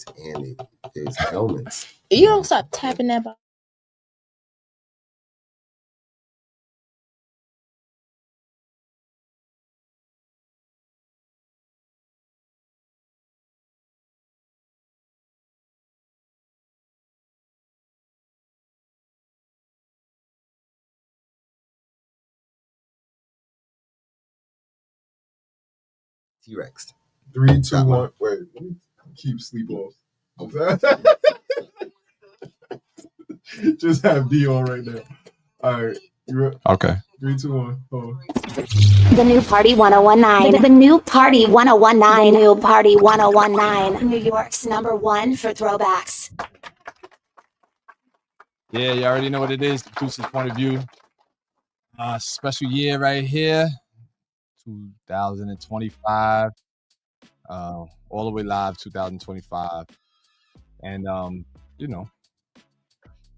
cameras and there's helmets. You don't stop tapping that ball. T-Rex. 3, 2, 1. Wait, let me keep sleep off. Just have D on right now. All right. Okay. 3, 2, 1. Oh. The new party 1019. The new party 1019. The new party 1019. New York's #1 for throwbacks. Yeah, you already know what it is. The producer's point of view. Special year right here. 2025. All the way live 2025. And you know,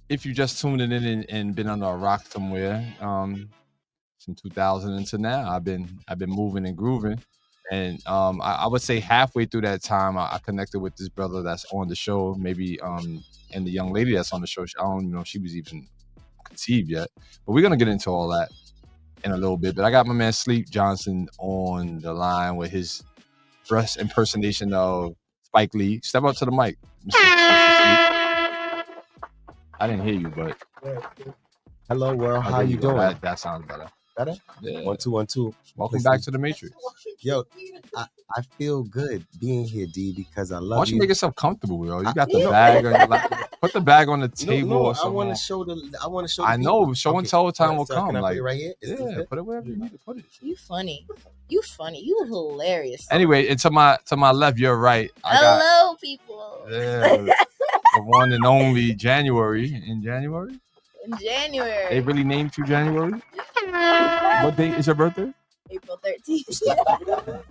if you just tuned in and been under a rock somewhere, from 2000 until now, I've been moving and grooving. And I would say halfway through that time, I connected with this brother that's on the show, maybe and the young lady that's on the show. I don't even know if she was even conceived yet. But we're gonna get into all that in a little bit. But I got my man Sleep Johnson on the line with his dress impersonation of Spike Lee. Step up to the mic, Mr. Sleep. I didn't hear you, but Hello, world. How you doing? That sounds better. Better? Yeah. 1, 2, 1, 2. Welcome back to the Matrix. Yo, I feel good being here, D, because I love you. Why don't you make yourself comfortable, yo? You got the bag on your lap. Put the bag on the table. No, or something. I want to show the. I know. Show and tell time will so come. Can I like, put it right here? Yeah, put it wherever you need to put it. You funny. You hilarious. Anyway, and to my left, you're right. Hello, people. Yeah, the one and only January. In January. They really named you January? What date is your birthday? April 13th.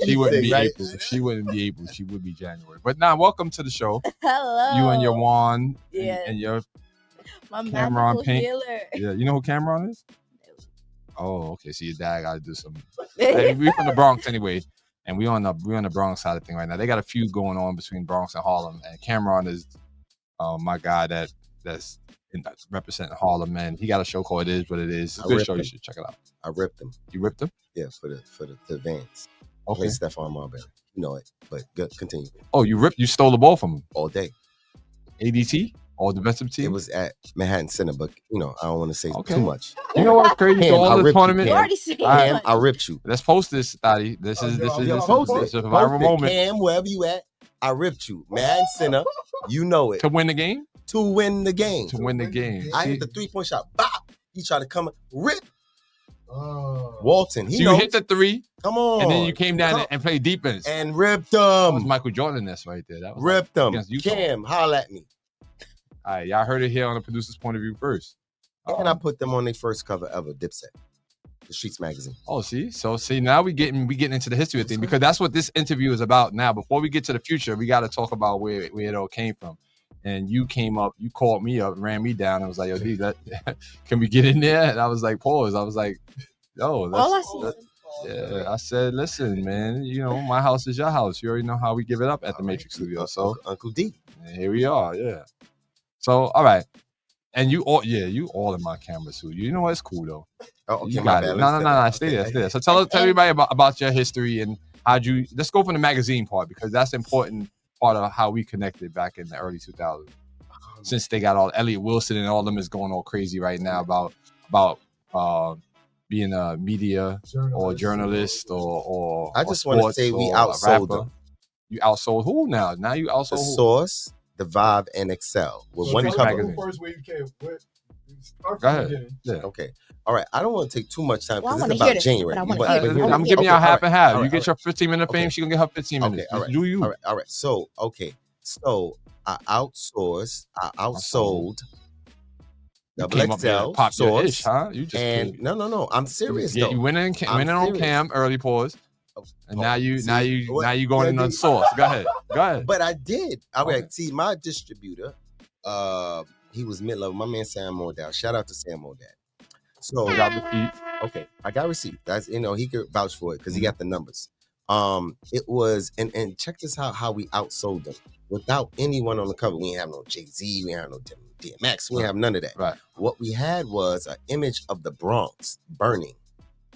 She wouldn't be April. She wouldn't be April. She would be January. But now, welcome to the show. Hello. You and your wand Yeah. and your My Cameron Pink. healer. Yeah, you know who Cameron is? Oh, okay. So your dad got to do some. Hey, we from the Bronx anyway, and we on the Bronx side of thing right now. They got a feud going on between Bronx and Harlem, and Cameron is my guy that's representing Harlem, man. He got a show called It Is What It Is. It's a good show. You should check it out. I ripped him. You ripped him? Yeah, for the Vans. Okay. Stephon Marbury. You know it, but good, continue. Oh, you stole the ball from him? All day. ADT? All defensive team? It was at Manhattan Center, but I don't want to say too much. You know what's crazy? Cam, all the tournament. Cam, I ripped you. Let's post this, Thotty. This is a viral moment. Cam, wherever you at, I ripped you. Manhattan Center, you know it. To win the game? To win the game. To win the game. I hit the 3-point shot. Bop! He tried to come rip. Walton. So you hit the 3. Come on. And then you came down and played defense. And ripped them. That was Michael Jordan-ness right there. That was ripped them. Utah. Cam, holla at me. All right, y'all heard it here on the producer's point of view first. And I put them on their first cover ever, Dipset. The Streets magazine. Oh, see? So now we getting into the history of things, because that's what this interview is about now. Before we get to the future, we got to talk about where it all came from. And you came up, you called me up, ran me down, and was like, yo, D, can we get in there? And I was like, pause. I was like, yo, yeah. I said, listen, man, my house is your house. You already know how we give it up at the Matrix Studio. So Uncle D. And here we are, yeah. So, all right. And you all in my camera too. You know what? It's cool though. Oh, okay, you got it. No. Stay there. So tell everybody about your history and let's go from the magazine part, because that's an important part of how we connected back in the early 2000s. Since they got all Elliot Wilson and all of them is going all crazy right now about being a media or a journalist or I just want to say we outsold them. You outsold who now? Now you outsold the who? Source, the Vibe, and Excel with one cover. First way you came. Go ahead. Yeah. Okay. All right. I don't want to take too much time because Well, it's about January. I'm giving y'all half and half. You get your 15-minute fame, she gonna get her 15 minutes. Okay. All right. Do you? All right. So I outsourced. I outsold. Double XL, Source, huh? You just and no. I'm serious though. You went in on Cam, early pause. And now you going in on Source. Go ahead. But I did. All right. See, my distributor, he was mid-level. My man Sam Mordow. Shout out to Sam Mordow. So I got receipt. Okay, I got receipt. That's he could vouch for it because he got the numbers. It was, and check this out, how we outsold them without anyone on the cover. We didn't have no Jay-Z, we didn't have no DMX, we didn't have none of that. Right. What we had was an image of the Bronx burning.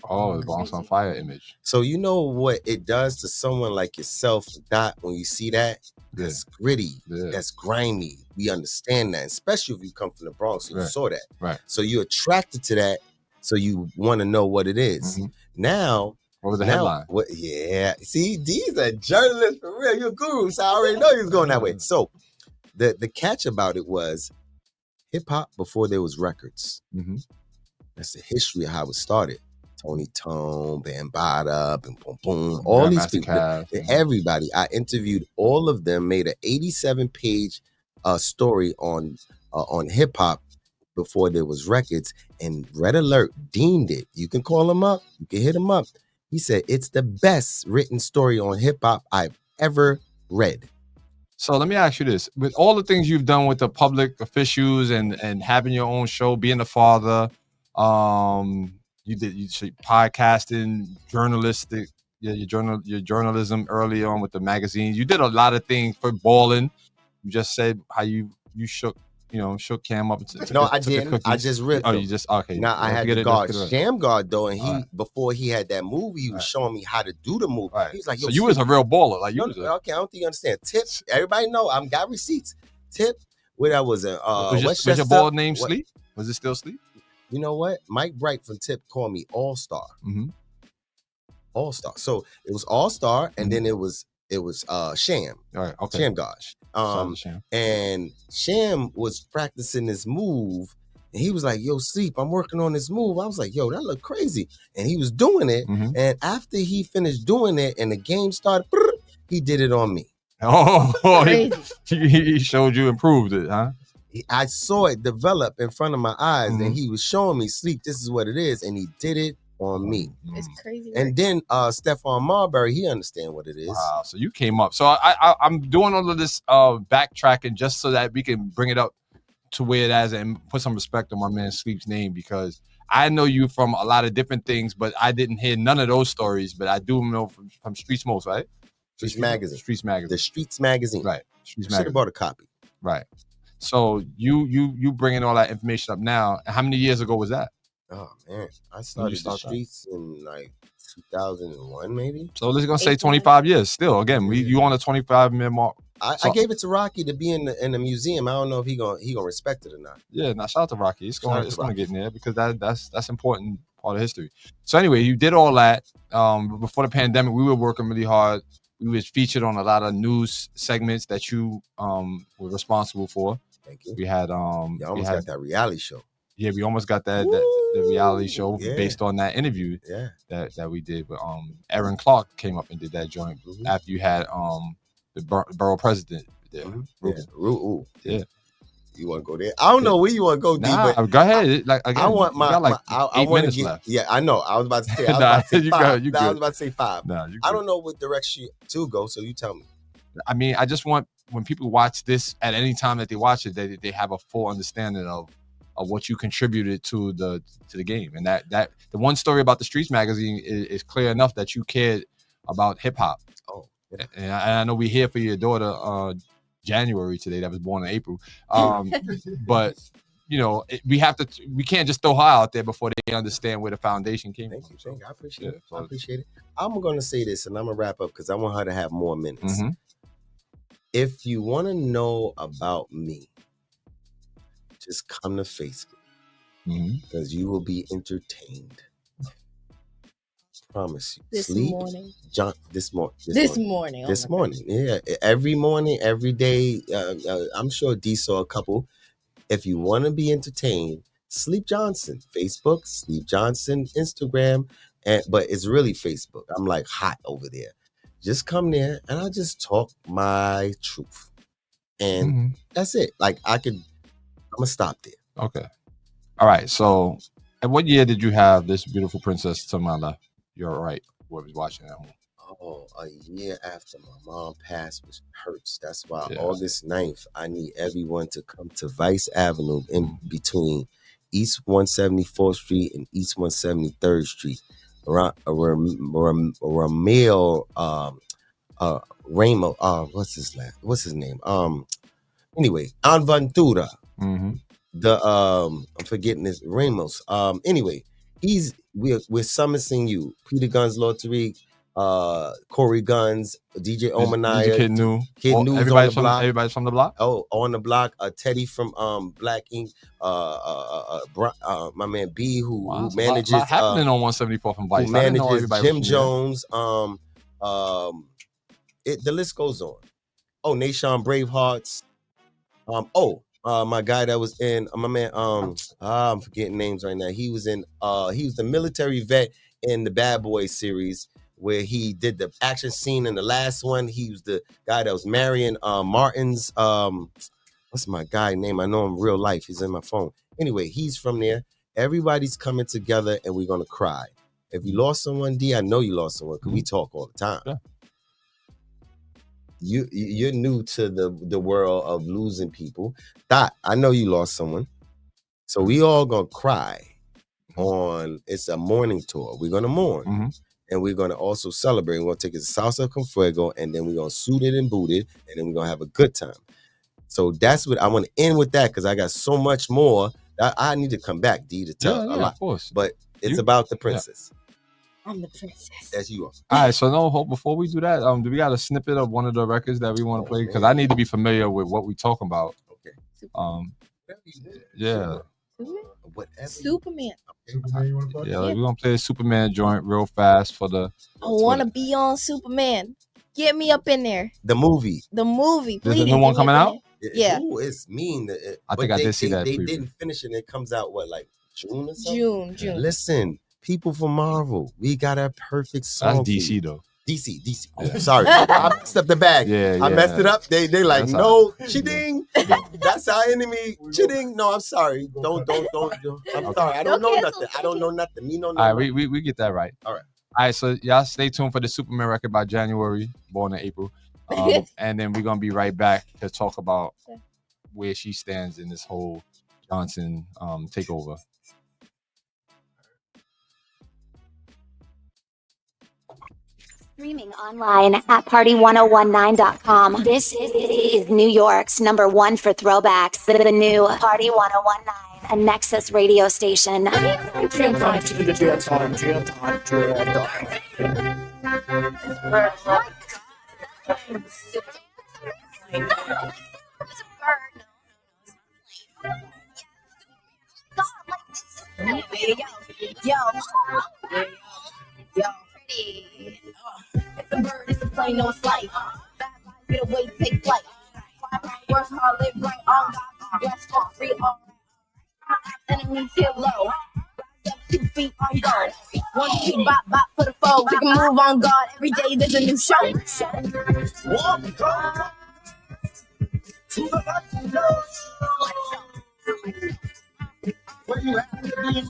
Oh, the Bronx on Fire image. So you know what it does to someone like yourself, Dot, when you see that? That's gritty, that's grimy. We understand that, especially if you come from the Bronx and you saw that. Right. So you're attracted to that, so you want to know what it is. Now, what was the headline? Yeah, see, these are journalists for real. You're gurus. So I already know you was going that way. So the catch about it was hip hop before there was records. That's the history of how it started. Tony Tone, Bambaataa, and Boom Boom, all these people, everybody. I interviewed all of them, made an 87-page story on hip hop before there was records, and Red Alert deemed it. You can call him up, you can hit him up. He said it's the best written story on hip hop I've ever read. So let me ask you this: with all the things you've done with the public officials and having your own show, being a father, you podcasting, journalistic, your journalism early on with the magazines. You did a lot of things for balling. You just said how you shook Cam up. No, I didn't. I just ripped. Oh, you just okay. Now I had to guard Sham guard though, and before he had that movie, he was showing me how to do the movie. He was like, "Yo, so you was a real baller, like you." Okay, I don't think you understand. Tip, everybody know I'm got receipts. Tip, where that was was your ball name Sleep? Was it still Sleep? You know what? Mike Bright from Tip called me All Star. All Star. So it was All Star, and then it was Sham. All right, okay. Sham Gosh. And Sham was practicing this move, and he was like, "Yo, Sleep, I'm working on this move." I was like, "Yo, that look crazy," and he was doing it. And after he finished doing it, and the game started, he did it on me. Oh, he showed you, improved it, huh? I saw it develop in front of my eyes, and he was showing me, Sleep, this is what it is, and he did it on me. It's crazy. And then Stephon Marbury, he understand what it is. Wow, so you came up. So I'm doing all of this backtracking just so that we can bring it up to where it is and put some respect on my man Sleep's name, because I know you from a lot of different things, but I didn't hear none of those stories, but I do know from Streets Most, right? Streets Magazine. Streets Magazine. The Streets Magazine. Right. Streets Magazine. Should have bought a copy. Right. So you bringing all that information up now. How many years ago was that? Oh man, I started the Streets in like 2001, maybe. So let's gonna say 25 years. Still, again, you on a 25-year mark. I gave it to Rocky to be in the museum. I don't know if he gonna respect it or not. Yeah, now shout out to Rocky. It's gonna get in there because that's important part of history. So anyway, you did all that. Before the pandemic, we were working really hard. We was featured on a lot of news segments that you were responsible for. Thank you. We had you almost got that reality show. Yeah, we almost got the reality show based on that interview that we did. But Aaron Clark came up and did that joint after you had the borough president there. Yeah. You want to go there? I don't know where you want to go, D, but go ahead. Like again, I want I want to get left. Yeah, I know. I was about to say. I was about to say 5. I don't know what direction to go, so you tell me. I mean, I just want when people watch this at any time that they watch it, they have a full understanding of what you contributed to the game, and that the one story about the Streets magazine is clear enough that you cared about hip hop. Oh, yeah. And I know we're here for your daughter, January today, that was born in April. But we can't just throw her out there before they understand where the foundation came from. Thank you. I appreciate it. I appreciate it. I'm gonna say this, and I'm gonna wrap up because I want her to have more minutes. If you want to know about me, just come to Facebook because you will be entertained. Promise you. This Sleep, morning. This morning. This morning. Yeah. Every morning, every day. I'm sure D saw a couple. If you want to be entertained, Sleep Johnson, Facebook, Sleep Johnson, Instagram, but it's really Facebook. I'm like hot over there. Just come there and I'll just talk my truth. And that's it. Like I'm gonna stop there. Okay. All right. So at what year did you have this beautiful princess to my left? You're right. Whoever's watching at home. Oh, a year after my mom passed, which hurts. That's why August 9th, I need everyone to come to Vice Avenue in between East 174th Street and East 173rd Street. Ramil Ramo. What's his name? Anyway, Anventura. Mm-hmm. I'm forgetting his Ramos. Anyway, we're summoning you. Peter Guns, Lord Tariq, Corey Guns, DJ Omanaya, Kid New. Kid News everybody's on the block. Everybody's from the block. Oh, on the block. Teddy from Black Ink. My man B who manages. Lot happening on 174th and Vice. Who manages Jim Jones. The list goes on. Oh, Nation Bravehearts. My guy that was in my man. I'm forgetting names right now. He was the military vet in the Bad Boys series where he did the action scene in the last one. He was the guy that was marrying Martin's. What's my guy name? I know him real life. He's in my phone. Anyway, he's from there. Everybody's coming together, and we're gonna cry. If you lost someone, D, I know you lost someone because we talk all the time. Yeah. You're new to the world of losing people. Dot, I know you lost someone. So we all gonna cry it's a mourning tour. We're gonna mourn. And we're gonna also celebrate. We're gonna take it to Salsa con Fuego, and then we're gonna suit it and boot it, and then we're gonna have a good time. So that's what I want to end with, that because I got so much more. I need to come back, D, to tell a lot. Of course. But it's about the princess. Yeah. I'm the princess. As you are. All right, so before we do that, do we got a snippet of one of the records that we want to play? Because I need to be familiar with what we're talking about. Okay. Yeah. Superman. Yeah, we're gonna play a Superman joint real fast for the. I want to be on Superman. Get me up in there. The movie. Please. There's a new one coming out? Yeah. Ooh, it's mean. I think I did see that. They didn't finish it. It comes out like June or June. something? Listen, people from Marvel, we got a perfect song. That's DC though. DC. Oh, sorry. I messed up the bag. Yeah. I messed it up. They like, That's no, chiding. That's our enemy. Chiding. No, I'm sorry. Don't. I'm sorry. I don't know nothing. I don't know nothing. Me no. All right, we get that right. All right, so y'all stay tuned for the Superman record by January, born in April. And then we're gonna be right back to talk about where she stands in this whole Johnson takeover. Streaming online at party1019.com. This is New York's #1 for throwbacks. The new Party 1019, a Nexus radio station. Yo, pretty. It's a bird, it's a plane, no flight. Bad life, get away, take flight. Work hard, live right on God. West Coast, free all. Enemies hit low. 2 feet on guard. 1 2 bop for the foe. We can move on guard. Every day there's a new show. Walk to the light goes. When you have to be ready.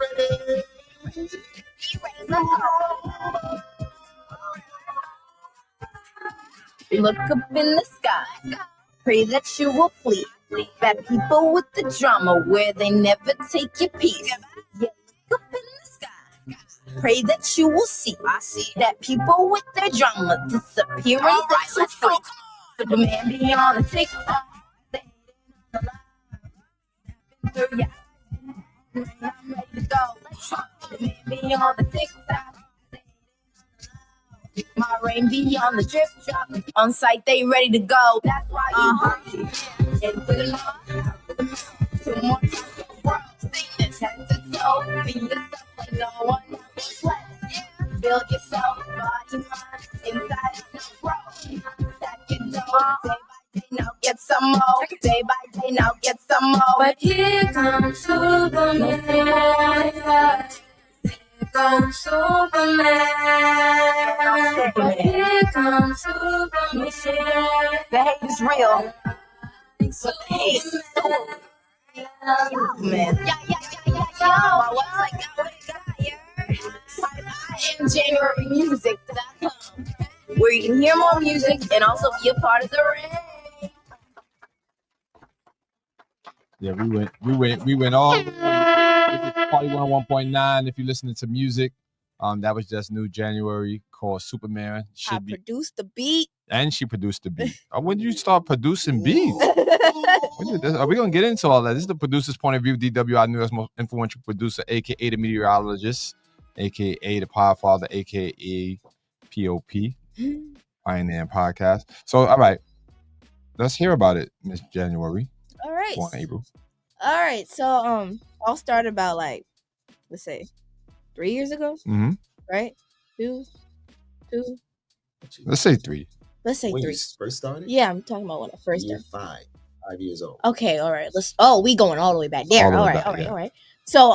Look up in the sky. Pray that you will flee. Bad people with the drama where they never take your peace. Yeah, look up in the sky. Pray that you will see. I see that people with their drama disappearing. Right, Superman beyond the TikTok. I'm ready to go. Superman beyond the TikTok. My rain be on the drip drop. On site, they ready to go. That's why you and put it on. 2 more times the world famous. Head to toe. Be yourself like no one else. Build yourself, body, mind, inside the world. That can do. Day by day, now get some more. Day by day, now get some more. But here comes Superman. Go Superman. Here comes Superman. The hate is real. So the hate is Superman. My website I am January Music.com, where you can hear more music and also be a part of the rain. Yeah, we went all the way. This is Party 101.9. If you're listening to music, That was just new January called Superman. I Should be, produced the beat. and she produced the beat. When did you start producing beats? Are we gonna get into all that? This is the producer's point of view. DWI, New York's most influential producer, aka the meteorologist, aka the Podfather, aka POP, Pioneer Podcast. So, all right, let's hear about it, Miss January. All right. Born April. All right. So I'll start about like, let's say, 3 years ago, Mm-hmm. right? Two. Let's say 3. Let's say When 3. you first started? Yeah, I'm talking about when I first Year started. 5 years old. Okay, all right. We going all the way back there. All the way All right, back, all right, yeah. all right. So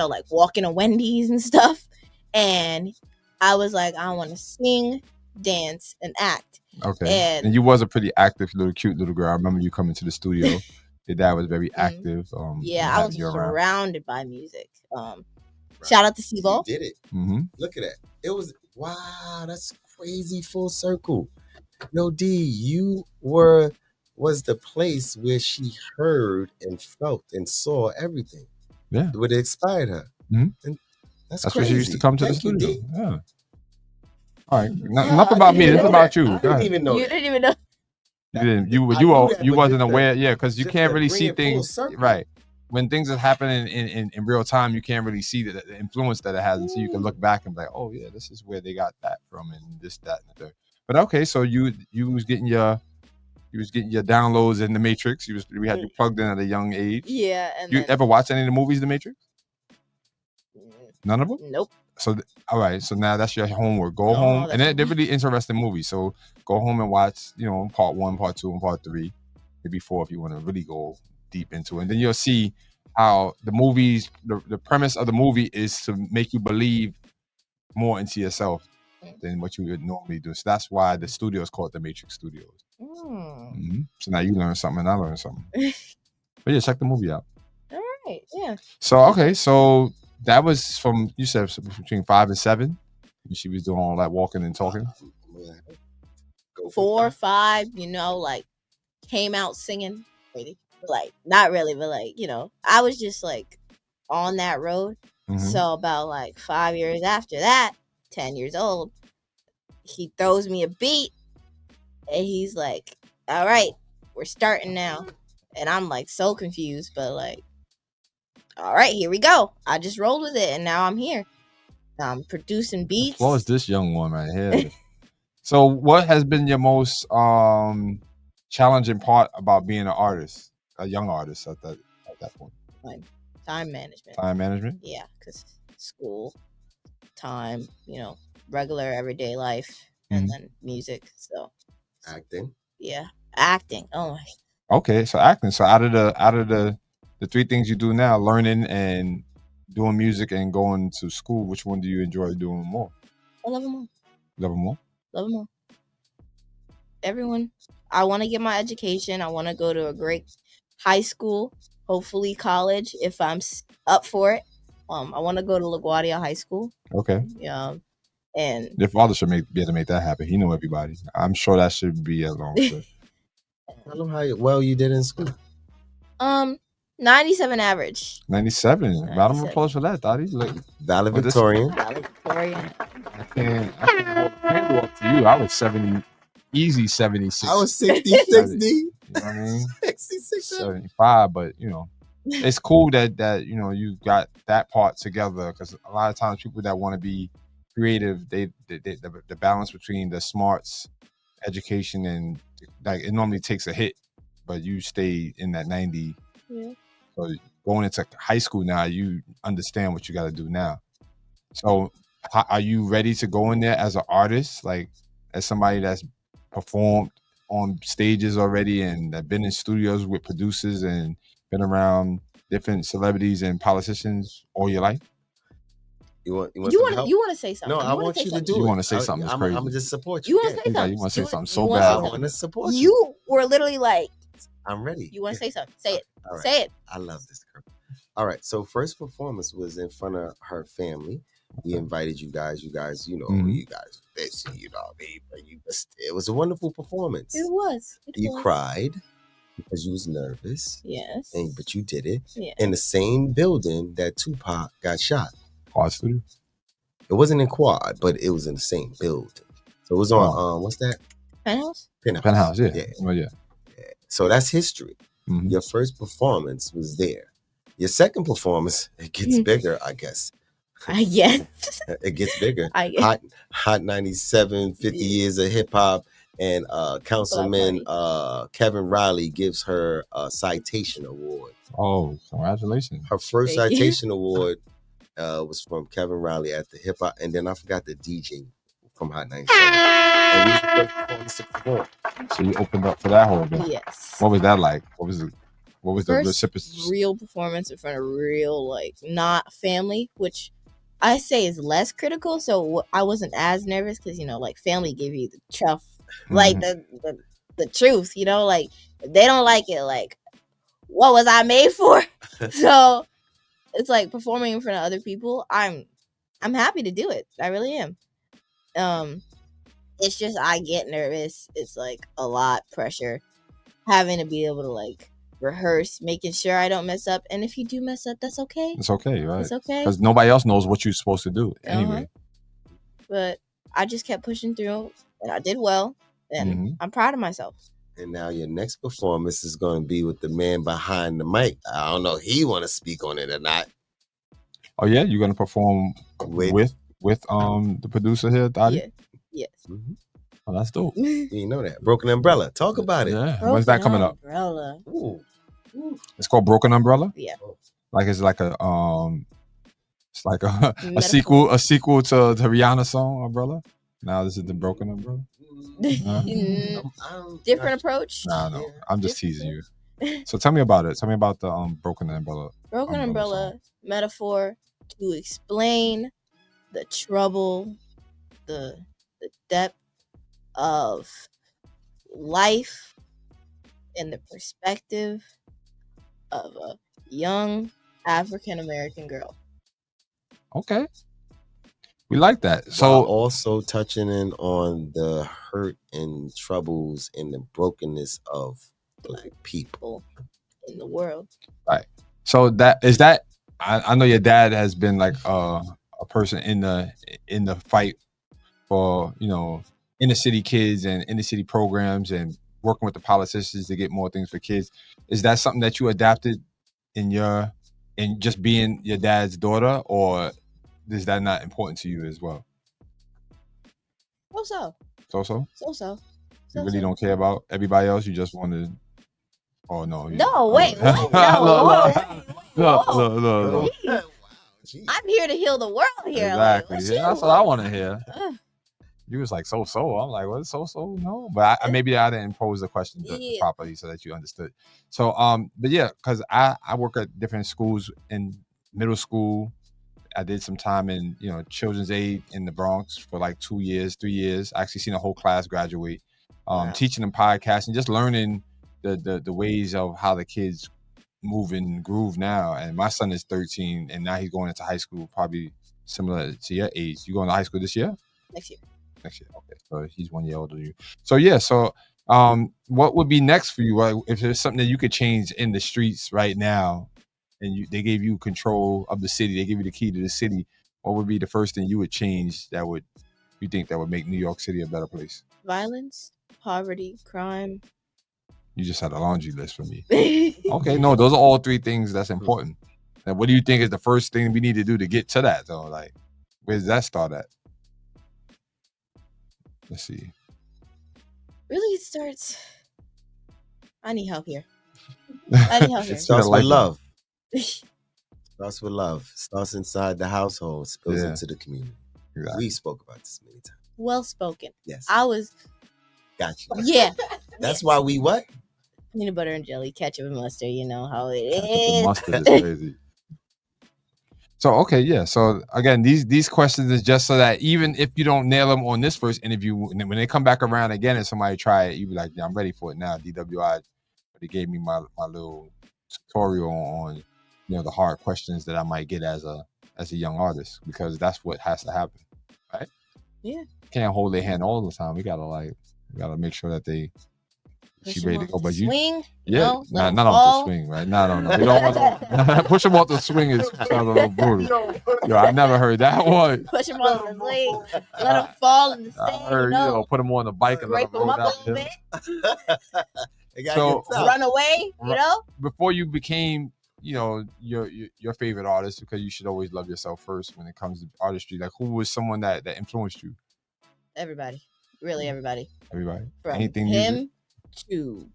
like walking to Wendy's and stuff, and I was like, I want to sing, dance, and act. Okay. And And you was a pretty active cute little girl. I remember you coming to the studio. Your dad was very active. yeah, and I having was you around. surrounded by music. Shout out to You Seaball. did it. Mm-hmm. Look at that. It was, wow, that's crazy full circle. No, D, you was the place where she heard and felt and saw everything. Yeah. What inspired her. Mhm. And that's That's crazy. where she used to come to Thank the you, studio. D. Yeah. All right. Enough about me. I This is didn't about know you. that. Go I ahead. didn't even know You that. didn't even know. You didn't. You I knew that, you but wasn't just to- aware. Yeah, because you just can't to really bring see it full things. circle. Right. When things are happening in real time, you can't really see the influence that it has until you can look back and be like, oh yeah, this is where they got that from, and this, that, and the third. But okay, so you was getting your downloads in the Matrix. We had you plugged in at a young age. Yeah, and You then, ever watch any of the movies, The Matrix? None of them. nope. So all right, so now that's your homework. Go Oh, home, that's and they're really interesting movies. So go home and watch, part 1, part 2, and part 3, maybe 4 if you want to really go deep into it. And then you'll see how the movies, the premise of the movie is to make you believe more into yourself than what you would normally do. So that's why the studio is called the Matrix Studios. Mm-hmm. So now you learn something and I learn something. But yeah, check the movie out. All right, yeah. So okay, so that was from, you said, between 5 and 7. She was doing all that walking and talking. Go for 4, 5. 5, like came out singing. Really. Like, not really, but like, I was just like on that road. Mhm. So about like 5 years after that, 10 years old, he throws me a beat and he's like, all right, we're starting now. And I'm like so confused, but like, all right, here we go. I just rolled with it and now I'm here. I'm producing beats. What was this young one right here? So what has been your most challenging part about being an artist, a young artist at that point? Time management. Time management? Yeah, because school, time, regular everyday life, and then music. So Acting. yeah, acting. Oh my. Okay, so acting. So out of the 3 things you do now, learning and doing music and going to school, which one do you enjoy doing more? I love them all. Love them more? Love them all. Everyone. I want to get my education. I want to go to a great high school, hopefully college if I'm up for it. I want to go to LaGuardia High School. Okay. Yeah. And Your father should be able to make that happen. He know everybody. I'm sure that should be a long story. I know how well you did in school. 97 average. 97. Round of 97. applause for that, Dottie. Look, Valedictorian. Valedictorian. I can't hold the candle up to you. I was 70, easy 76. I was 66, D. You know what I mean? 66. 75, but it's cool that you got that part together, because a lot of times people that want to be creative, they the balance between the smarts, education, and like it normally takes a hit, but you stay in that 90. Yeah. So going into high school now, you understand what you got to do now. So are you ready to go in there as an artist, like as somebody that's performed on stages already and that been in studios with producers and been around different celebrities and politicians all your life? You want You some want help? to say something? No, I want you to do it. You want to say something that's crazy. I'm just support You you. want to say Yeah, something? you want to say something so you wanna bad. I say want to support you. You were literally like, I'm ready. you want to say something? Say it. All right. Say it. I love this girl. All right. So first performance was in front of her family. We invited you guys. You guys, Mhm. you guys, it was a wonderful performance. It was. You cried because you was nervous, Yes. but you did it Yeah. in the same building that Tupac got shot. Art studio. It wasn't in Quad, but it was in the same building. So it was on what's that? Penthouse? Penthouse, yeah. Oh, yeah. So that's history. Mhm. Your first performance was there. Your second performance, it gets bigger, I guess. I guess. It gets bigger. I guess. Hot 97, 50 years of hip hop. And Councilman Kevin Riley gives her a citation award. Oh, congratulations. Her first Thank you. citation award was from Kevin Riley at the hip hop. And then I forgot the DJ from Hot 97. And we was the first performance to perform. So you opened up for that whole bit. Yes. What was that like? What was the First reciprocity? real performance in front of real, like, not family, which I say is less critical. So I wasn't as nervous because, you know, like, family give you the chuff, like the truth, you know, like, if they don't like it, like, what was I made for? So it's like performing in front of other people. I'm happy to do it. I really am. It's just I get nervous. It's like a lot pressure, having to be able to like rehearse, making sure I don't mess up. And if you do mess up, that's okay. It's okay, right? It's okay. Because nobody else knows what you're supposed to do anyway. But I just kept pushing through, and I did well, and I'm proud of myself. And now your next performance is going to be with the man behind the mic. I don't know if he want to speak on it or not. Oh yeah, you're gonna perform with the producer here, Dottie? Yeah. Yes. Oh, that's dope. You know that. Broken Umbrella. Talk about it. Yeah. When's that coming up? Umbrella. Ooh. It's called Broken Umbrella? Yeah. Like it's like a sequel to the Rihanna song Umbrella. Now this is the Broken Umbrella. Different approach. No, I'm just teasing you. So tell me about it. Tell me about the Broken Umbrella. Broken Umbrella metaphor to explain the trouble, the depth of life and the perspective of a young African American girl. Okay. We like that. So while also touching in on the hurt and troubles and the brokenness of Black people in the world. Right. So I know your dad has been like a person in the fight for, you know, inner city kids and inner city programs and working with the politicians to get more things for kids. Is that something that you adapted in just being your dad's daughter, or is that not important to you as well? So. You really don't care about everybody else? You just want to... Oh, no. No, wait. Look. I'm here to heal the world here. Exactly. Like, that's what I want to hear. You was like, so. I'm like, what is so? No. But maybe I didn't pose the question properly so that you understood. So, but yeah, because I work at different schools in middle school. I did some time in, you know, children's aid in the Bronx for like 2 years, 3 years. I actually seen a whole class graduate, teaching them podcasting, just learning the ways of how the kids move and groove now. And my son is 13 and now he's going into high school, probably similar to your age. You going to high school this year? Next year. Okay. So he's 1 year older than you. So yeah. So what would be next for you? If there's something that you could change in the streets right now, and they gave you control of the city, they give you the key to the city, what would be the first thing you would change you think that would make New York City a better place? Violence, poverty, crime. You just had a laundry list for me. Okay, no, those are all three things that's important. Now, what do you think is the first thing we need to do to get to that, though? Like, where does that start at? Let's see. Really, it starts... I need help here. It starts with love. Starts with love. Starts inside the household. Spills into the community. Exactly. We spoke about this many times. Well spoken. Yes. I was. Gotcha. Yeah. That's why we what? Peanut butter and jelly, ketchup and mustard. You know how it is. The mustard is crazy. So okay, yeah. So again, these questions is just so that even if you don't nail them on this first interview, when they come back around again and somebody try it, you be like, yeah, I'm ready for it now. DWI, they gave me my little tutorial on, you know, the hard questions that I might get as a young artist, because that's what has to happen, right? Yeah. Can't hold their hand all the time. We gotta make sure that they She ready to go, but you, swing. yeah, not off the swing, right? No. We don't want push him off the swing is sounds a little brutal. Yo, I never heard that one. Push him on the swing, let him fall in the sand. I heard, put him on the bike and let him roll up down a little bit. So run away, Before you became, your favorite artist, because you should always love yourself first when it comes to artistry. Like, who was someone that influenced you? Everybody, really everybody. Everybody. From Anything him music? to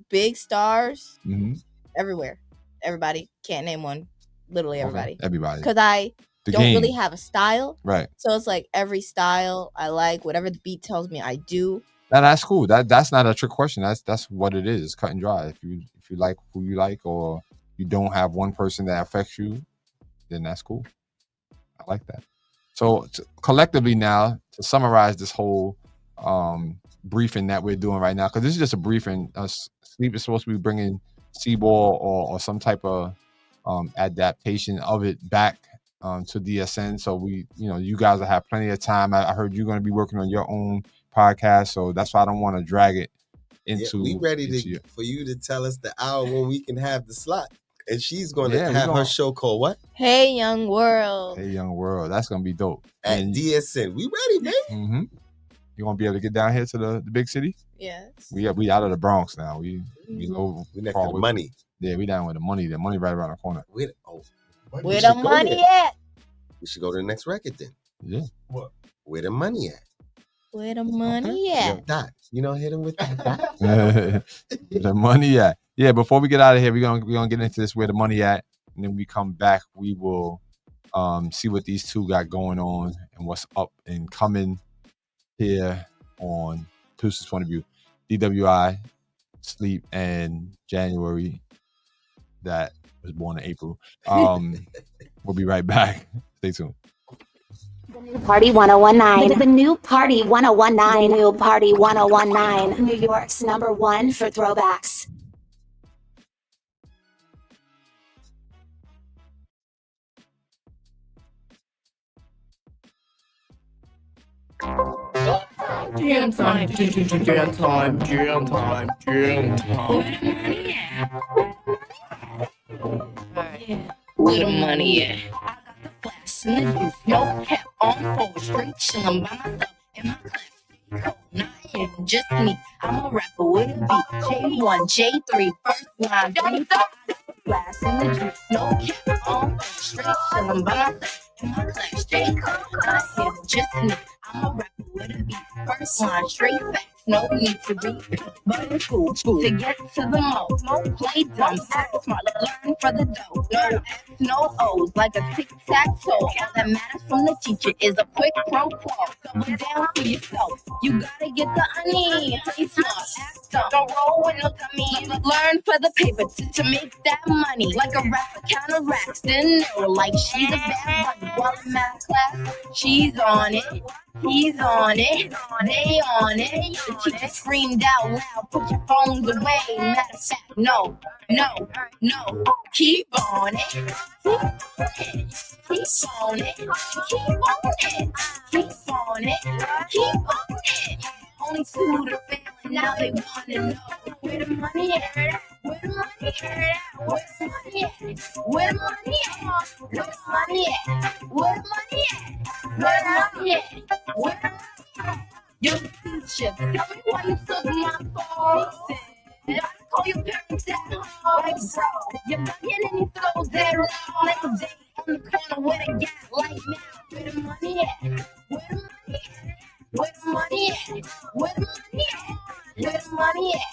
big stars, Mm-hmm. everywhere. Everybody, can't name one. Literally everybody. Okay. Everybody. Because I don't really have a style. Right. So it's like every style I like, whatever the beat tells me I do. Now, that's cool. That's not a trick question. That's what it is. It's cut and dry. If you like who you like, or you don't have one person that affects you, then that's cool. I like that. So collectively now, to summarize this whole briefing that we're doing right now, because this is just a briefing. Sleep is supposed to be bringing C-ball or some type of adaptation of it back to DSN. So you guys will have plenty of time. I heard you're going to be working on your own podcast, so that's why I don't want to drag it into. We ready for you to tell us the hour when we can have the slot. And she's going to have her show called what? Hey Young World. Hey Young World. That's going to be dope. At DSN. We ready, man. Mm-hmm. You going to be able to get down here to the big city? Yes. We out of the Bronx now. We next to the money. Yeah, we down with the money. The money right around the corner. Where the money at? We should go to the next record then. Yeah. What? Where the money at? Where the money at? Dot. Hit him with that. The money at. Yeah, before we get out of here, we're gonna get into this where the money at, and then we come back. We will see what these two got going on and what's up and coming here on Tuesday's Point of View. DWI, Sleep, and January, that was born in April. We'll be right back. Stay tuned. Party 1019. The new Party 1019. The new Party 1019. New York's #1 for throwbacks. Jam time, jam time, jam time, jam time. Where the money at? I got the flash and the juice, no cap on full, straight chillin' by myself in my class. Not even just me, I'm a rapper with a beat. J1, J3, first line, flash and the juice, no cap on full, straight chillin' by myself in my class. Not even just me, I'm a rapper with a beat. First line, straight facts, no need to read. But it's cool to get to the most. Play dumb, act smart, learn for the dough. No F's, no O's, like a tic-tac-toe. All that matters from the teacher is a quick pro quo. Come down for yourself. You gotta get the honey. Play smart, act dumb. Don't roll with no dummy. Learn for the paper to make that money. Like a rapper counteracts, then know like she's a bad bunny. While I'm at class, she's on it. He's on it, they on it. The teacher screamed out loud, put your phones away. Matter of fact, no, keep on it. Keep on it, keep on it, keep on it, keep on it. Only two to fail, and now they wanna know where the money at. Where the money at? Where the money at? Where the money at? Where the money at? Where the money at? Where the money at? Where the money at? Yo, teacher, tell me why you took my phone. I call your parents at home. Like, bro, you're bugging and you throw that around like a day on the corner with a gas like now. Where the money at? Where the money at? Where the money at? Where the money at? Where the money at?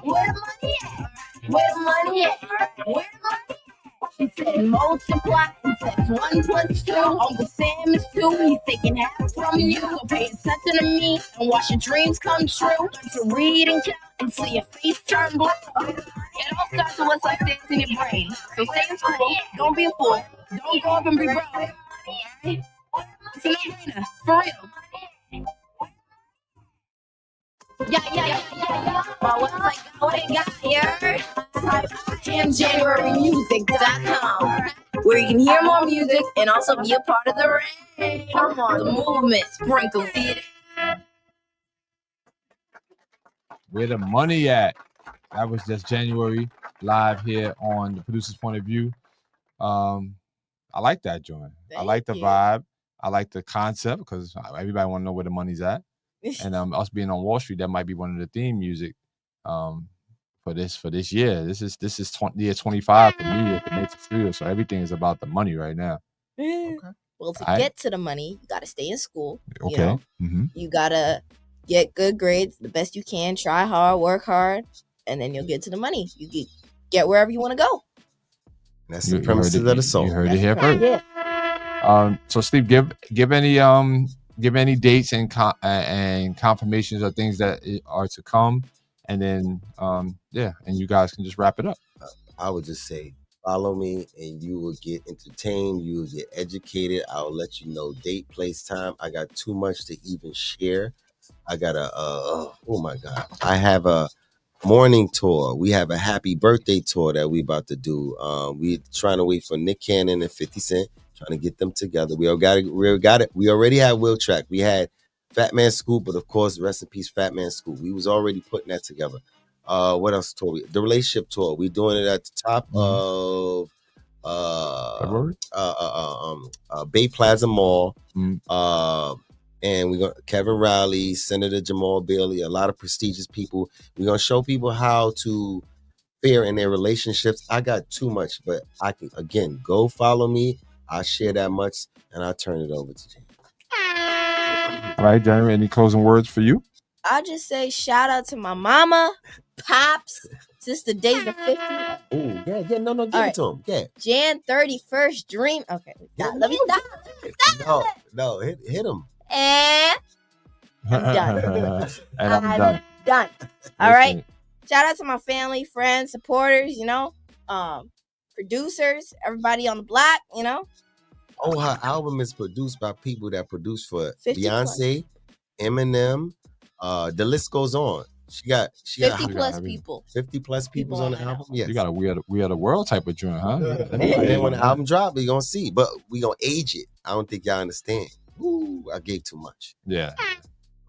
Where the money at? Where the money at? Where the money at? She said multiply and text 1 + 2. Uncle Sam is 2. He's taking half from you. So pay attention to me and watch your dreams come true. Learn to read and count until your face turn blue. It all starts with what's upstairs in your brain. So stay in school. Don't be a fool. Don't go up and be broke. It's a no-brainer. For real. Yeah. My website got what it got here. IamJanuaryMusic.com, where you can hear more music and also be a part of the rain. Come on, the movement, sprinkle, see it. Where the money at? That was just January live here on the Producer's Point of View. I like that joint. I like the vibe. I like the concept because everybody want to know where the money's at. And us being on Wall Street, that might be one of the theme music for this year. This is year 25 for me at the Nature Studio. So everything is about the money right now. Okay. Well, to get to the money, you got to stay in school. Okay. You know? Mm-hmm. You got to get good grades the best you can, try hard, work hard, and then you'll get to the money. You get wherever you want to go. That's the premises of the song. You heard it here first. Yeah. So Steve, give any dates and confirmations of things that are to come, and then and you guys can just wrap it up. I would just say, follow me and you will get entertained. You will get educated. I'll let you know date, place, time. I got too much to even share. I got oh my God. I have a morning tour. We have a happy birthday tour that we about to do. We trying to wait for Nick Cannon and 50 Cent, trying to get them together. We already had Will Track. We had Fat Man Scoop, but of course, rest in peace, Fat Man Scoop. We was already putting that together. What else tour? The relationship tour. We're doing it at the top of Bay Plaza Mall. And we're going to Kevin Riley, Senator Jamal Bailey, a lot of prestigious people. We're going to show people how to fare in their relationships. I got too much, but I can, again, go follow me. I'll share that much, and I'll turn it over to you. All right, Jeremy, any closing words for you? I'll just say shout out to my mama, pops, Sister Deja 50. Oh, yeah, no, give it to him. Yeah. Jan 31st dream. Okay, let me stop. No, hit him. And I'm done. And I'm done. All right. Shout out to my family, friends, supporters, producers, everybody on the block, Oh, her album is produced by people that produce for 50 Beyonce, Eminem. The list goes on. She got 50 plus people. 50 plus people on the album. Yes. You got a We Are the World type of joint, huh? And then when the album drop, we gonna see. But we gonna age it. I don't think y'all understand. Ooh, I gave too much. Yeah.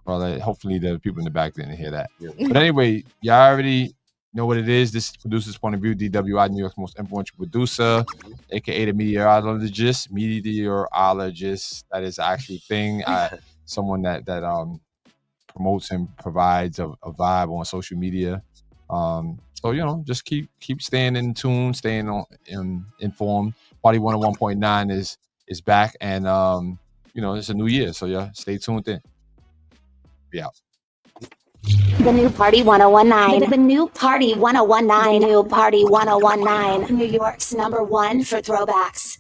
Well, hopefully the people in the back didn't hear that. Yeah. But anyway, y'all already know what it is. This is Producer's Point of View, DWI, New York's most influential producer, aka the meteorologist. Meteorologist, that is actually a thing. Someone that promotes and provides a vibe on social media. So just keep staying in tune, staying informed. Party 101.9 is back, and it's a new year, so yeah, stay tuned in. Be out. The new Party 1019. The new Party 1019. The new Party 1019. New York's #1 for throwbacks.